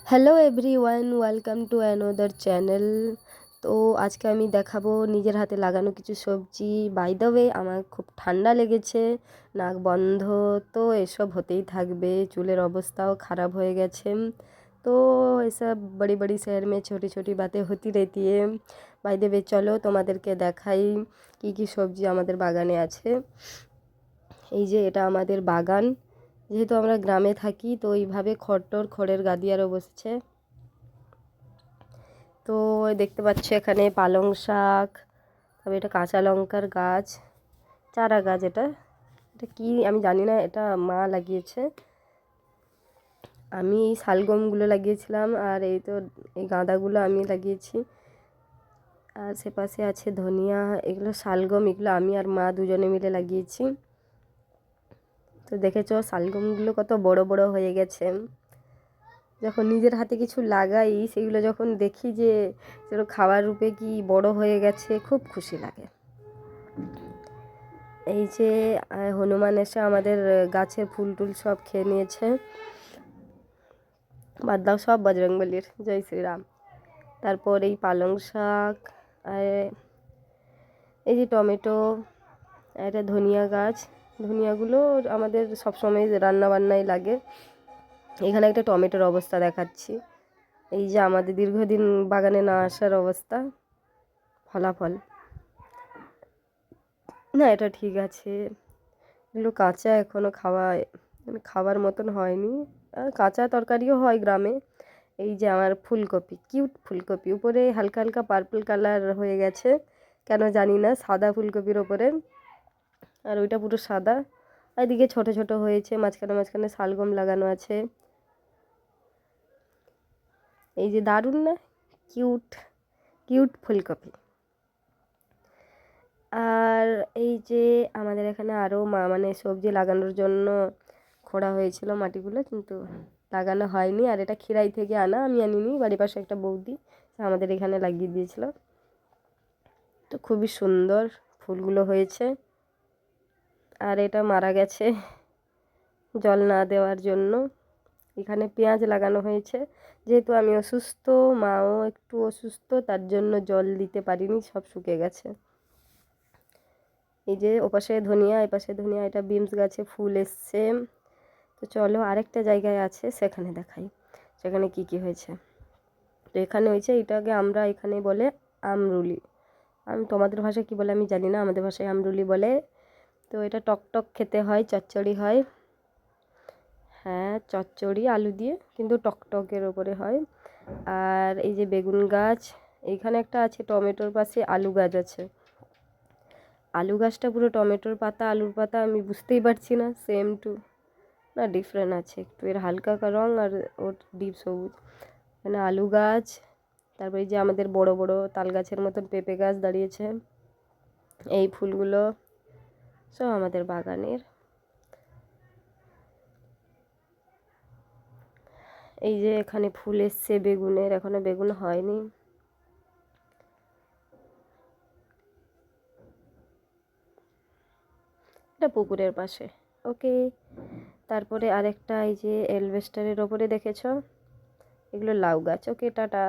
Hello everyone, welcome to another channel. তো আজকে আমি দেখাবো নিজের হাতে লাগানো কিছু সবজি। বাই দ্য ওয়ে, আমার খুব ঠান্ডা লেগেছে, নাক বন্ধ, তো এসব হতেই থাকবে। চুলের অবস্থাও খারাপ হয়ে গেছে। তো এসব বড়ি বড়ি শহর মে ছোটি ছোটি বাতে হতি রেতি है। বাই দ্য ওয়ে, চলো তোমাদেরকে দেখাই কি কি সবজি আমাদের বাগানে আছে। এই যে এটা আমাদের বাগান। যেহেতু আমরা গ্রামে থাকি, তো এইভাবে খড়ের গাদি আরও বসছে। তো দেখতে পাচ্ছ এখানে পালং শাক, তবে এটা কাঁচা লঙ্কার গাছ, চারা গাছ। এটা এটা কি আমি জানি না, এটা মা লাগিয়েছে। আমি এই শালগমগুলো লাগিয়েছিলাম, আর এই তো এই গাঁদাগুলো আমি লাগিয়েছি। আর সেপাশে আছে ধনিয়া, এগুলো শালগম, এগুলো আমি আর মা দুজনে মিলে লাগিয়েছি। তো দেখেছো শালগমগুলো কত বড় বড় হয়ে গেছে। যখন নিজের হাতে কিছু লাগাই, সেগুলো যখন দেখি যে সেগুলো খাবার রূপে কি বড় হয়ে গেছে, খুব খুশি লাগে। এই যে হনুমান এসে আমাদের গাছের ফুল টুল সব খেয়ে নিয়েছে। বাদ দাও সব বজরংবলীর, জয় শ্রীরাম। তারপর এই পালং শাক, আর এই যে টমেটো, এটা ধনিয়া গাছ। ধনিয়াগুলো আমাদের সবসময় রান্না বান্নায় লাগে। এখানে একটা টমেটোর অবস্থা দেখাচ্ছি। এই যে আমাদের দীর্ঘদিন বাগানে না আসার অবস্থা, ফলাফল। না, এটা ঠিক আছে, এগুলো কাঁচা, এখনও মানে খাবার মতন হয়নি। আর কাঁচা তরকারিও হয় গ্রামে। এই যে আমার ফুলকপি, কিউট ফুলকপি, উপরে হালকা হালকা পার্পল কালার হয়ে গেছে, কেন জানি না, সাদা ফুলকপির ওপরে, আর ওইটা পুরো সাদা। আর এদিকে ছোট ছোট হয়েছে, মাঝখানে মাঝখানে শালগম লাগানো আছে। এই যে দারুণ না, কিউট কিউট ফুলকপি। আর এই যে আমাদের এখানে আরও মানে সবজি লাগানোর জন্য খোঁড়া হয়েছিল মাটিগুলো, কিন্তু লাগানো হয়নি। আর এটা খিরাই থেকে আনা, আমি আনিনি, বাড়ির পাশে একটা বৌদি আমাদের এখানে লাগিয়ে দিয়েছিল। তো খুবই সুন্দর ফুলগুলো হয়েছে। আর এটা মারা গেছে জল না দেওয়ার জন্য। এখানে পেঁয়াজ লাগানো হয়েছে, যেহেতু আমি অসুস্থ, মাও একটু অসুস্থ, তার জন্য জল দিতে পারিনি, সব শুকিয়ে গেছে। এই যে ওপাশে ধনিয়া, এপাশে ধনিয়া, এটা বিমস গাছে ফুল এসছে। তো চলো আরেকটা জায়গায় আছে, সেখানে দেখাই সেখানে কি কি হয়েছে। তো এখানে হয়েছে, এটাকে আমরা এখানে বলে আমরুলি। আমি তোমাদের ভাষায় কি বলে আমি জানি না, আমাদের ভাষায় আমরুলি বলে। তো এটা টক টক খেতে হয়, চচ্চড়ি হয়। হ্যাঁ, চচ্চড়ি আলু দিয়ে, কিন্তু টকটকের ওপরে হয়। আর এই যে বেগুন গাছ, এইখানে একটা আছে, টমেটোর পাশে আলু গাছ আছে। আলু গাছটা পুরো টমেটোর পাতা, আলুর পাতা, আমি বুঝতেই পারছি না সেম টু, না ডিফারেন্ট আছে একটু, এর হালকা রং আর ওর ডিপ সবুজ। মানে আলু গাছ। তারপরে এই যে আমাদের বড় বড় তাল গাছের মতন পেঁপে গাছ দাঁড়িয়েছে। এই ফুলগুলো সব আমাদের বাগানের। এই যে এখানে ফুল এসছে বেগুনের, এখনো বেগুন হয়নি। এটা পুকুরের পাশে। ওকে। তারপরে আরেকটা, এই যে এলভেস্টারের ওপরে দেখেছো, এগুলো লাউ গাছ। ওকে, টাটা।